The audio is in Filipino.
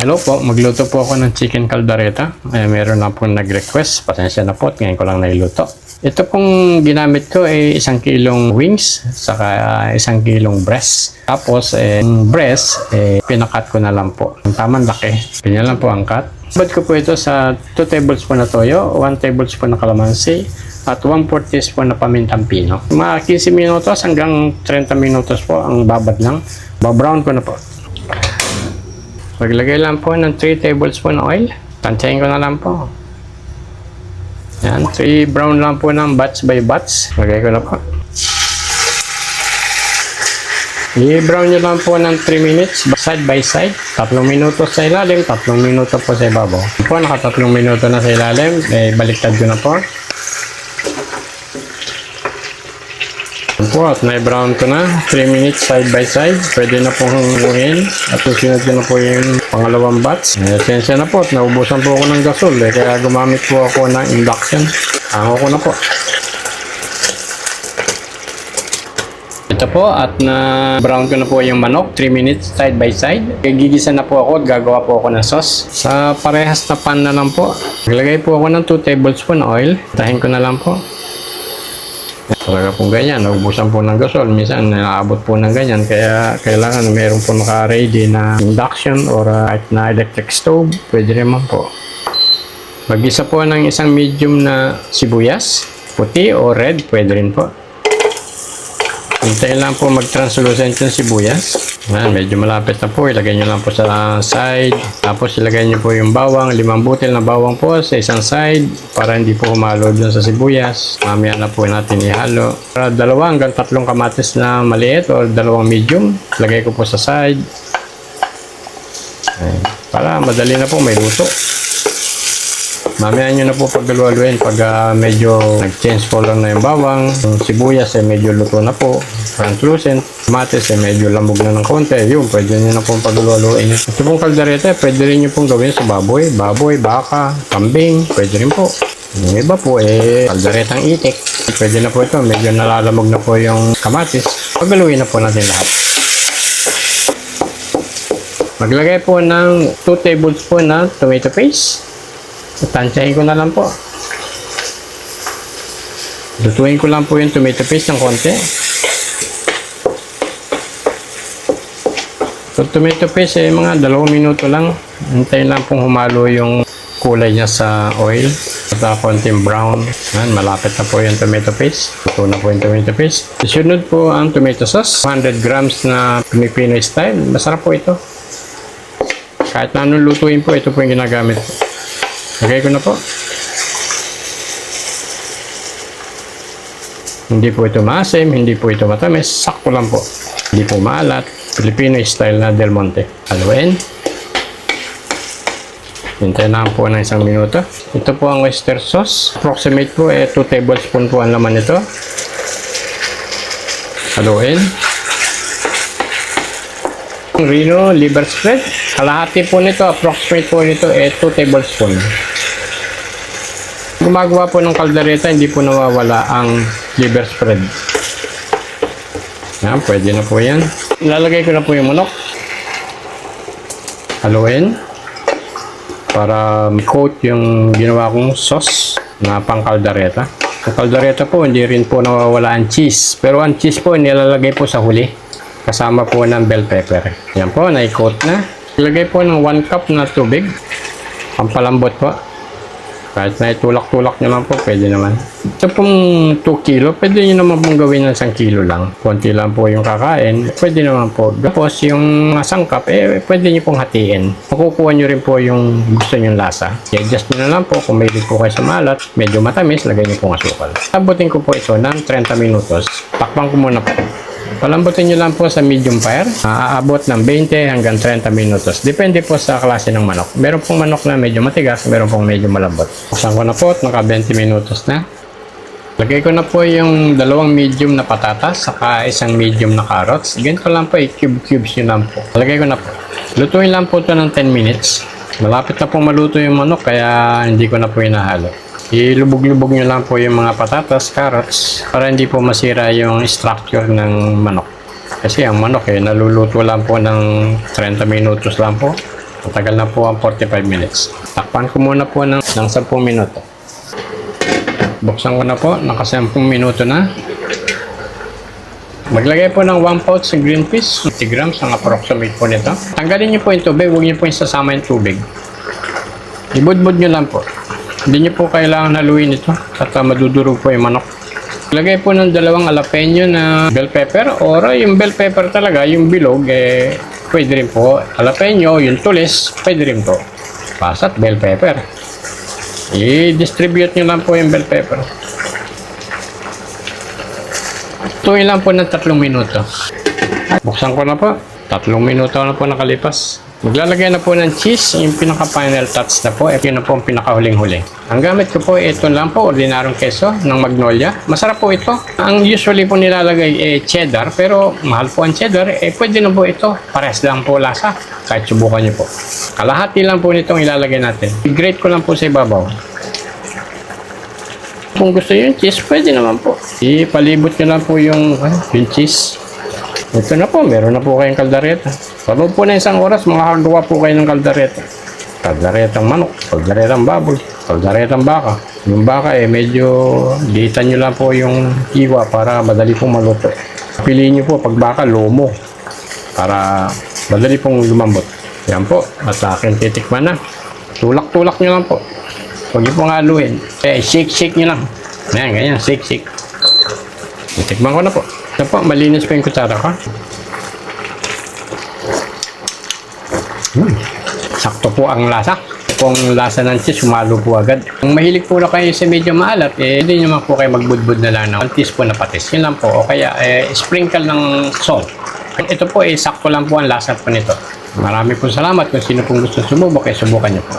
Hello po, magluto po ako ng chicken caldereta. Meron lang pong nag-request. Pasensya na po, ngayon ko lang nailuto. Ito pong ginamit ko ay 1 kilong wings, saka 1 kilong breast. Tapos, breast, pinakat ko na lang po. Ang tamang laki. Ganyan lang po ang cut. Bad ko po ito sa 2 tablespoon na toyo, 1 tablespoon na kalamansi, at 1/4 teaspoon na pamintang pino. Mga 15 minutos hanggang 30 minutos po ang babad lang. Babrown ko na po. Maglagay lang po ng 3 tablespoon oil. Tansyahin ko na lang po. Yan, 3 brown lang po ng batch by batch. Lagay ko na po. I-brown nyo lang po ng 3 minutes side by side. 3 minuto sa ilalim, 3 minuto po sa ibabaw. Po, naka 3 minuto na sa ilalim. Baliktad ko na po. Po, at na-brown ko na 3 minutes side by side. Pwede na pong hungungin at susunod ko na po yung pangalawang batch. Esensya na po at naubusan po ako ng gasol kaya gumamit po ako ng induction. Ango ko na po. Ito po at na-brown ko na po yung manok 3 minutes side by side. Gigisa na po ako at gagawa po ako ng sauce. Sa parehas na pan na lang po. Maglagay po ako ng 2 tablespoon oil. Tahin ko na lang po. Talaga pong ganyan, naubusan po ng gasol. Minsan, naabot po ng ganyan. Kaya kailangan meron po naka-ready na induction or kahit na electric stove. Pwede naman po. Mag-isa po ng isang medium na sibuyas. Puti o red, pwede rin po. Hintayin lang po mag-translucent yung sibuyas. Medyo malapit na po. Ilagay nyo lang po sa side. Tapos ilagay nyo po yung bawang. 5 butil na bawang po sa isang side. Para hindi po humalo dun sa sibuyas. Mamaya na po natin ihalo. Para 2 hanggang 3 kamatis na maliit o 2 medium. Ilagay ko po sa side. Para madali na po may luto. Mamaya nyo na po paggalualuin pag medyo nag-change color na yung bawang. Yung sibuyas medyo luto na po. Translucent. Kamatis medyo lamog na ng konti. Yun, pwede nyo na pong paggalualuin. Ito pong kaldereta, pwede rin nyo pong gawin sa baboy. Baboy, baka, kambing. Pwede rin po. Yung iba po kalderetang itik. Pwede na po ito. Medyo nalalamog na po yung kamatis. Paggaluin na po natin lahat. Maglagay po ng 2 tablespoon na tomato paste. Tansyahin ko na lang po. Lutuin ko lang po yung tomato paste ng konti. So, tomato paste mga 2 minuto lang. Hintayin lang pong humalo yung kulay niya sa oil. At konting brown. Malapit na po yung tomato paste. Luto na po yung tomato paste. Sunod po ang tomato sauce. 100 grams na Filipino style. Masarap po ito. Kahit na anong lutuin po, ito po yung ginagamit. Lagay ko na po. Hindi po ito maasim, hindi po ito matamis. Sakto lang po. Hindi po maalat. Filipino style na Del Monte. Haluin. Hintayin lang po ng 1 minuto. Ito po ang oyster sauce. Approximate po 2 tablespoon po ang laman nito. Haluin. Reno liver spread. Kalahati po nito, approximate po nito 2 tablespoon. Gumagawa po ng kaldereta, hindi po nawawala ang liver spread. Yan, pwede na po yan. Ilalagay ko na po yung manok. Haluin. Para coat yung ginawa kong sauce na pang kaldereta. Ang kaldereta po, hindi rin po nawawala ang cheese. Pero ang cheese po, nilalagay po sa huli. Kasama po ng bell pepper. Yan po, na-coat na. Ilagay po ng 1 cup na tubig. Pampalambot po. Kahit na itulak-tulak nyo lang po, pwede naman. Ito pong 2 kilo, pwede nyo naman pong gawin ng 1 kilo lang. Konti lang po yung kakain, pwede naman po. Tapos yung sangkap, pwede nyo pong hatiin. Makukuha nyo rin po yung gusto nyo lasa. I-adjust nyo na lang po kung may po kayo sa malat. Medyo matamis, lagay nyo pong asukal. Tabutin ko po ito ng 30 minutos. Takpan ko muna po. Palambutin nyo lang po sa medium fire. Aabot ng 20 hanggang 30 minutos. Depende po sa klase ng manok. Meron pong manok na medyo matigas, meron pong medyo malambot. Buksan ko na po at naka 20 minutos na. Lagay ko na po yung 2 medium na patatas saka 1 medium na carrots. Ganito lang po, cubes nyo lang po. Lagay ko na po. Lutuin lang po ito ng 10 minutes. Malapit na po maluto yung manok kaya hindi ko na po hinahalo. Ilubog-lubog nyo lang po yung mga patatas, carrots, para hindi po masira yung structure ng manok. Kasi ang manok naluluto lang po ng 30 minutos lang po. Matagal na po ang 45 minutes. Takpan ko muna po ng 10 minuto. Buksan ko na po, naka 10 minuto na. Maglagay po ng 1 pouch ng green peas, 50 grams ang approximate po nito. Tanggalin niyo po yung tubig, huwag niyo po yung sasama yung tubig. Ibudbud niyo lang po. Hindi niyo po kailangan haluin ito at madudurog po yung manok. Lagay po ng 2 jalapeno na bell pepper or yung bell pepper talaga, yung bilog, pwede rin po. Jalapeno, yung tulis, pwede rin po. Pasat bell pepper. I-distribute niyo lang po yung bell pepper. Tuloy lang po ng 3 minuto. Buksan ko na po. 3 minuto na po nakalipas. Maglalagay na po ng cheese. Yung pinaka-final touch na po. Ito na po ang pinaka-huling-huli. Ang gamit ko po, ito lang po. Ordinaryong keso ng Magnolia. Masarap po ito. Ang usually po nilalagay cheddar. Pero mahal po ang cheddar. Pwede na po ito. Pares lang po lasa. Kahit subukan niyo po. Kalahati lang po nitong ilalagay natin. I-grate ko lang po sa ibabaw. Kung gusto yung cheese, pwede naman po. Ipalibot nyo lang po yung cheese. Ito na po, meron na po kayong kaldareta. Paloob po na 1 oras, makakagawa po kayo ng kaldareta. Kaldaretang manok, kaldaretang baboy, kaldaretang baka. Yung baka medyo litan nyo lang po yung iwa para madali pong maluto. Piliin nyo po pag baka, lomo. Para madali pong lumambot. Yan po, at akin titikman na. Tulak-tulak nyo lang po. Huwag niyo pong haluin. Shake nyo lang. Ayan, ganyan. Shake. Itikman ko na po. Ito po, malinis pa yung kutsara ko. Sakto po ang lasa. Kung lasa ng cheese, sumalo po agad. Kung mahilig po na kayo sa medyo maalat, hindi naman po kayo magbudbud na lang ng 1 teaspoon na patis. Yun lang po. O kaya, sprinkle ng salt. Ito po, sakto lang po ang lasa po nito. Marami po salamat. Kung sino pong gusto sumubok, subukan niyo po.